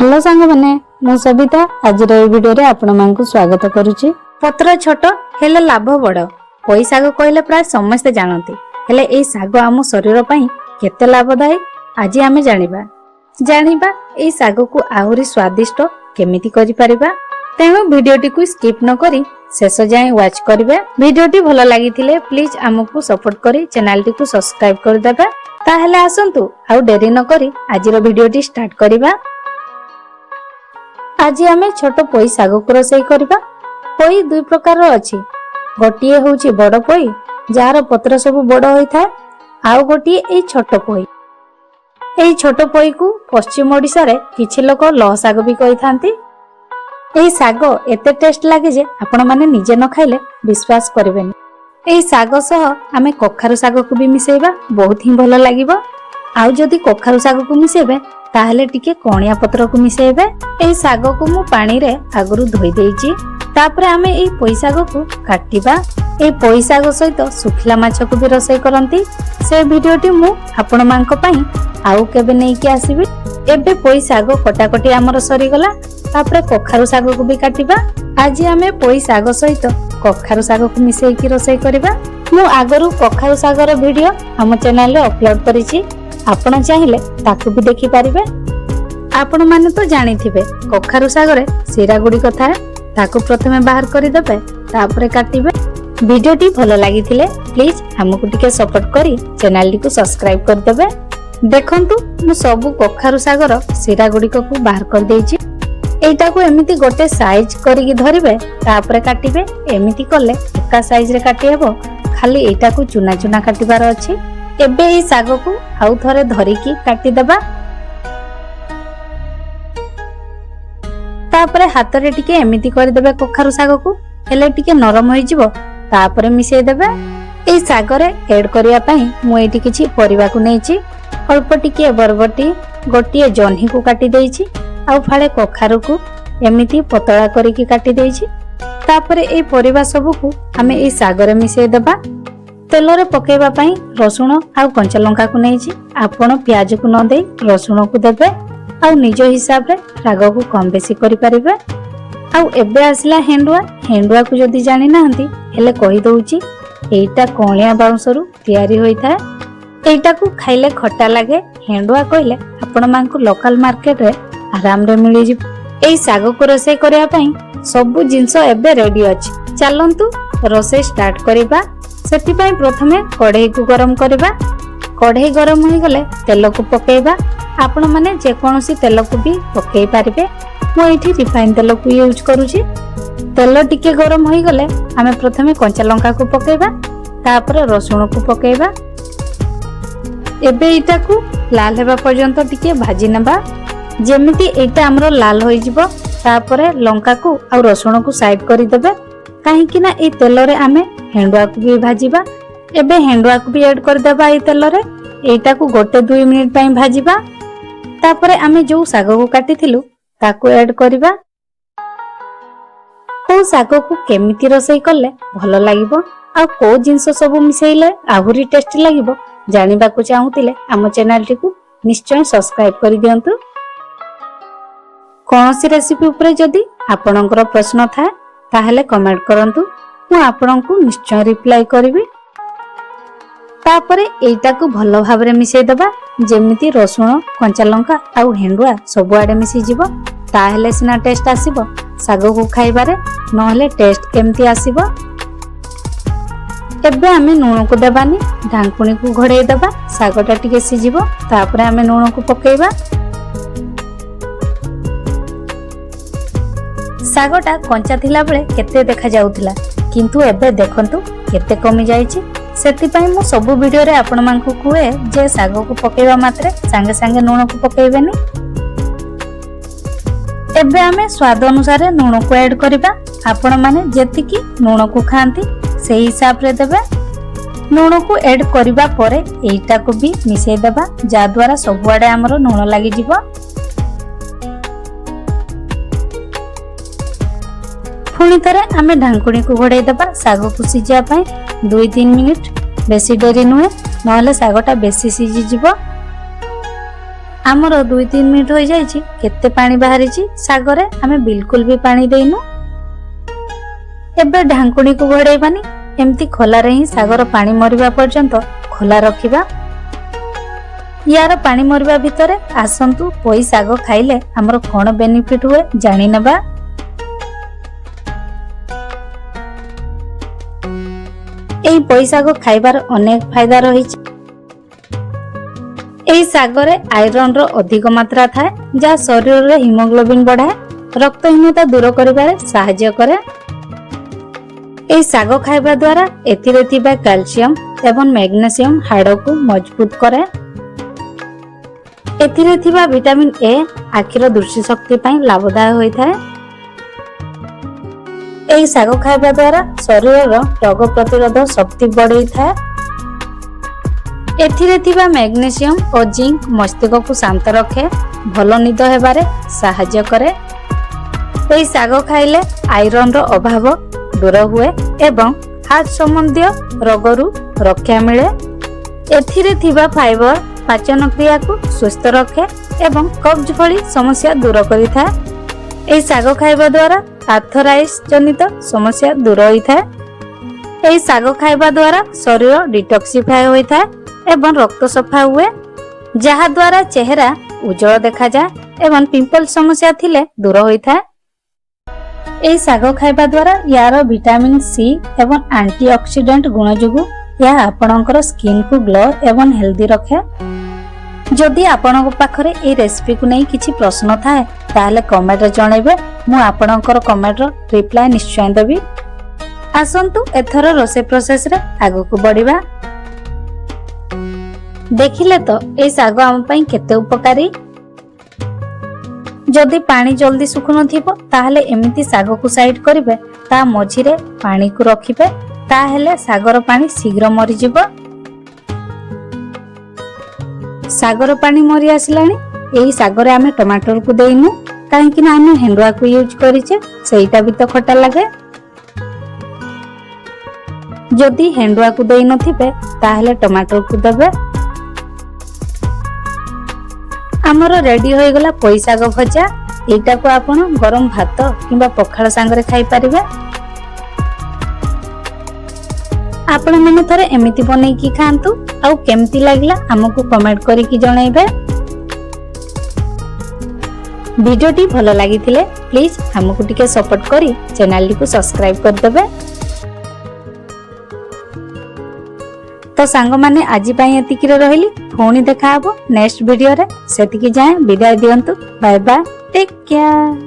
Hello सांग मैंने मु सबिता आज वीडियो रे आपण मानकु स्वागत करूची। पत्र छोट हेले लाभ बड़ पोई साग कहले प्राय समस्ते जानती हेले एई साग आम शरीर पई केते लाभदायी आज आमे जानिबा एई साग को आहुरी स्वादिष्ट केमिति करि परिबा। तेणु वीडियोटी को स्किप न करी शेष जाए वाच करिवे। वीडियोटी भलो लागिथिले प्लीज आमको सपोर्ट करी चैनल टी को सब्सक्राइब कर देबा। ताहेले आसंतु आउ डेरी न करी आजिर वीडियोटी स्टार्ट करिबा। आज आमे छोट पोई साग को रोसई करबा। पोई दुई प्रकार अछि, गोटिए होउची बड़ पोई जार पत्र सब बड़ होई थाए, आउ गोटिए एई छोट पोई। एई छोट पोई को पश्चिम ओडिसा रे किछि लोक लह साग भी कहि थांती। एई साग एते टेस्ट लागे जे आपण माने निजे न खाइले विश्वास करबेनी। एई साग सह आमे कखारु साग को भी मिसेइबा, बहुत ही भलो लागिबो। आउ जदी कखारु साग को मिसेबे ताहले टिके कणिया पत्र को मिसेबे। एई साग को मु पानी रे आगरु धोई देइची। तापरे आमे एई पोई साग को काटिबा। एई पोई साग सहित सुखिला माछ को भी रोसई करंती। से वीडियोटी मु आपण मानक पई आउ केबे नै कि आसीबी। एबे पोई साग कटाकटी हमर सरी गला। तापरे कखारु साग को भी काटिबा। आज आमे पोई साग सहित कखारु साग को मिसेई कि रोसई करबा। मु आगरु कखारु साग रो वीडियो हम चैनल रे अपलोड करिछि, आपण चाहिले ताकू भी देखि पारिबे। आपण माने तो जानि थिबे कखारु साग रे सिरा गुडी कथा ताकू प्रथमे बाहर करि देबे, तापरे काटिबे। वीडियोटी भलो लागिथिले प्लीज हमकु टिके सपोर्ट करी चैनल को सब्सक्राइब कर देबे। देखंतु मु सब कखारु साग रो सिरा गुडी को बाहर कर देइछि। एटा को एमिति गोटे साइज करी कि धरिबे, तापरे काटिबे। एमिति करले एका साइज रे काटि हेबो, खाली एटा को चुना चुना काटिबार अछि। एबे ई साग को आउ थरे धरी कि काटि देबा। तापरे हाथ रे टिके एमिति करि देबे कखारु साग को, हेले टिके नरम होई जिवो। तापरे मिसेई देबे। एई साग रे ऐड करिया पई मु एठी किछि परिबा को नेइछि। अल्प टिके बरबटी, गोटिए जन्ही को काटि देइछि, आउ फाळे कखारु को एमिति पतळा करि कि काटि देइछि। तापरे एई परिबा सब को हमें एई साग रे मिसेई देबा। तेल रे पकेबा पई रसुण आउ कंचा लंका को नेइछि। आपण प्याज को न देई रसुण को देबे, आउ निज हिसाब रे राग को कम बेसी करि परिबे। आउ एबे आसिला हेंडुआ को जदी जानि नाहंती हेले कहि दउची, एइटा कोणिया बाउंसरु तयारी होई थाए। एइटा को खाइले खट्टा लागे। हेंडुआ कहले आपण मानकु लोकल मार्केट रे आराम रे मिलि जि। एई साग को रोसई करिया पई सब जिंस एबे रेडी अछि। चलंतु रोसई स्टार्ट करिबा। सेति पई प्रथमे कढ़ई को गरम करिबा। कढ़ई गरम होई गले तेल को पकेइबा। आपण माने जे कोनोसी तेल को भी पकेइ पारिबे। मु एठी रिफाइन तेल को यूज करूची। तेल टिके गरम होई गले हमें प्रथमे कंचा लंका को पकेइबा, तापर रसुण को पकेइबा। एबे इटा को लाल हेबा पर्यंत टिके भाजी नेबा। जेमिति एटा हमरो लाल होई जिवो, तापर लंका को आ रसुण को साइड करि देबे। काहे कि ना ए तेल रे हमें हेंडुआ को भी भाजीबा। एबे हेंडुआ को भी ऐड कर देबा ए तेल रे। एटा को गोटे 2 मिनिट पई भाजीबा। तापरे हमें जो साग को काटिथिलु ताको ऐड करिबा। को साग को केमिति रोसई करले भलो लागिबो आ को जिंस सब मिसेइले आहुरी टेस्ट लागिबो जानिबा को चाहूतिले हम चैनल टी को निश्चय सब्सक्राइब करि दियंतु। कोनोसी रेसिपी ऊपर जदी आपनकर प्रश्न थाए ताहले कमेंट करंतु, मु आपनकु निश्चय रिप्लाई करिवि। तापरे एइटा को भलो भाबरे मिसेई दबा। जेमिति रसुण कंचा लंका आउ हेंडुआ सब आडे मिसी जिवो, ताहेले सिना टेस्ट आसीबो साग को खाइबारे, नहले टेस्ट केमति आसीबो। एबे हमें नून को देबानी, ढांकुणी को घोड़ेई दबा। सागटा टिके सिजिबो, तापरे हमें नून को पकेइबा। सागटा कंचा थिला बेले केते देखा जाउथिला, किंतु एबे देखंतु केते कमी जाईछि। सेति पई मु सब वीडियो रे आपण मानकु कुए जे साग को पकेइबा मात्रे संगे संगे नून को पकेइबेनी। एबे हमें स्वाद अनुसार नून को ऐड करिबा। आपण माने जेतिकी नून को खांती सेही हिसाब रे देबे। नून को ऐड करिबा परे एइटा को भी मिसेई देबा, जा द्वारा सब आडे हमरो नून लागि जिवो। पुणी थरे आमे ढांकुणी को घोड़ेई देबा। साग को सिजिया पई 2-3 मिनिट, बेसी डेरी नुहे, नहले सागटा बेसी सिजी जिवो। ଆମର 2-3 ମିନିଟ୍ ହୋଇଯାଇଛି। କେତେ ପାଣି ବାହାରିଛି ଶାଗରେ, ଆମେ ବିଲକୁଲ ବି ପାଣି ଦେଇନୁ। ଏବେ ଢାଙ୍କୁଣୀକୁ ଘୋଡେଇବାନି, ଏମିତି ଖୋଲାରେ ହିଁ ଶାଗର ପାଣି ମରିବା ପର୍ଯ୍ୟନ୍ତ ଖୋଲା ରଖିବା। ୟାର ପାଣି ମରିବା ଭିତରେ ଆସନ୍ତୁ ପୋଇ ଶାଗ ଖାଇଲେ ଆମର କଣ ବେନିଫିଟ ହୁଏ ଜାଣିନେବା। ଏହି ପୋଇ ଶାଗ ଖାଇବାର ଅନେକ ଫାଇଦା ରହିଛି। ଏହି ଶାଗରେ ଆଇରନ୍ ର ଅଧିକ ମାତ୍ରା ଥାଏ, ଯାହା ଶରୀରରେ ହିମୋଗ୍ଲୋବିନ୍ ବଢାଏ, ରକ୍ତହୀନତା ଦୂର କରିବାରେ ସାହାଯ୍ୟ କରେ। ଏହି ଶାଗ ଖାଇବା ଦ୍ୱାରା ଏଥିରେ ଥିବା କ୍ୟାଲସିୟମ ଏବଂ ମ୍ୟାଗ୍ନେସିୟମ ହାଡକୁ ମଜବୁତ କରେ। ଏଥିରେ ଥିବା ଭିଟାମିନ ଏ ଆଖିର ଦୃଷ୍ଟି ଶକ୍ତି ପାଇଁ ଲାଭଦାୟକ ହୋଇଥାଏ। ଏହି ଶାଗ ଖାଇବା ଦ୍ୱାରା ଶରୀରର ରୋଗ ପ୍ରତିରୋଧ ଶକ୍ତି ବଢେଇଥାଏ। ଏଥିରେ ଥିବା ମ୍ୟାଗ୍ନେସିୟମ ଓ ଜିଙ୍କ ମସ୍ତିଷ୍କକୁ ଶାନ୍ତ ରଖେ, ଭଲ ନିଦ ହେବାରେ ସାହାଯ୍ୟ କରେ। ଏହି ଶାଗ ଖାଇଲେ ଆଇରନ୍ ର ଅଭାବ ଦୂର ହୁଏ ଏବଂ ହାର୍ଟ ସମ୍ବନ୍ଧୀୟ ରୋଗରୁ ରକ୍ଷା ମିଳେ। ଏଥିରେ ଥିବା ଫାଇବର ପାଚନ କ୍ରିୟାକୁ ସୁସ୍ଥ ରଖେ ଏବଂ କବ୍ଜ ଭଳି ସମସ୍ୟା ଦୂର କରିଥାଏ। ଏହି ଶାଗ ଖାଇବା ଦ୍ୱାରା ଆର୍ଥରାଇଟିସ୍ ଜନିତ ସମସ୍ୟା ଦୂର ହୋଇଥାଏ। ଏହି ଶାଗ ଖାଇବା ଦ୍ୱାରା ଶରୀର ଡିଟକ୍ସିଫାଏ ହୋଇଥାଏ ଏବଂ ରକ୍ତ ସଫା ହୁଏ, ଯାହା ଦ୍ୱାରା ଚେହେରା ଉଜ୍ଜଳ ଦେଖାଯାଏ ଏବଂ ପିମ୍ପଲ ସମସ୍ୟା ଥିଲେ ଦୂର ହୋଇଥାଏ। ଏହି ଶାଗ ଖାଇବା ଦ୍ୱାରା ୟାର ଭିଟାମିନ ସି ଏବଂ ଆଣ୍ଟି ଅକ୍ସିଡେଣ୍ଟ ଗୁଣ ଯୋଗୁଁ ଏହା ଆପଣଙ୍କର ସ୍କିନ୍କୁ ଗ୍ଲୋ ଏବଂ ହେଲ୍ଦି ରଖେ। ଯଦି ଆପଣଙ୍କ ପାଖରେ ଏହି ରେସିପିକୁ ନେଇ କିଛି ପ୍ରଶ୍ନ ଥାଏ ତାହେଲେ କମେଣ୍ଟରେ ଜଣାଇବେ, ମୁଁ ଆପଣଙ୍କର କମେଣ୍ଟର ରିପ୍ଲାଏ ନିଶ୍ଚୟ ଦେବି। ଆସନ୍ତୁ ଏଥର ରୋଷେଇ ପ୍ରୋସେସରେ ଆଗକୁ ବଢିବା। ଦେଖିଲେ ତ ଏହି ଶାଗ ଆମ ପାଇଁ କେତେ ଉପକାରୀ। ଯଦି ପାଣି ଜଲ୍ଦି ଶୁଖୁନଥିବ ତାହେଲେ ଏମିତି ଶାଗକୁ ସାଇଡ କରିବେ, ତା ମଝିରେ ପାଣିକୁ ରଖିବେ, ତାହେଲେ ଶାଗର ପାଣି ଶୀଘ୍ର ମରିଯିବ। ଶାଗର ପାଣି ମରି ଆସିଲାଣି। ଏହି ଶାଗରେ ଆମେ ଟମାଟରକୁ ଦେଇନୁ, କାହିଁକି ନା ଆମେ ହେଣ୍ଡୁଆକୁ ୟୁଜ କରିଛେ, ସେଇଟା ବି ତ ଖଟା ଲାଗେ। ଯଦି ହେଣ୍ଡୁଆକୁ ଦେଇ ନଥିବେ ତାହେଲେ ଟମାଟରକୁ ଦେବେ। ଆମର ରେଡି ହୋଇଗଲା ପୋଇ ଶାଗ ଭଜା। ଏଇଟାକୁ ଆପଣ ଗରମ ଭାତ କିମ୍ବା ପଖାଳ ସାଙ୍ଗରେ ଖାଇପାରିବେ। ଆପଣ ମାନେ ଥରେ ଏମିତି ବନେଇକି ଖାଆନ୍ତୁ, ଆଉ କେମିତି ଲାଗିଲା ଆମକୁ କମେଣ୍ଟ କରିକି ଜଣାଇବେ। ଭିଡିଓଟି ଭଲ ଲାଗିଥିଲେ ପ୍ଲିଜ ଆମକୁ ଟିକେ ସପୋର୍ଟ କରି ଚ୍ୟାନେଲଟିକୁ ସବସ୍କ୍ରାଇବ କରିଦେବେ। ତ ସାଙ୍ଗମାନେ ଆଜି ପାଇଁ ଏତିକିରେ ରହିଲି, ପୁଣି ଦେଖା ହବ ନେକ୍ସଟ ଭିଡିଓରେ। ସେତିକି ଯାଏଁ ବିଦାୟ ଦିଅନ୍ତୁ। Bye bye, take care.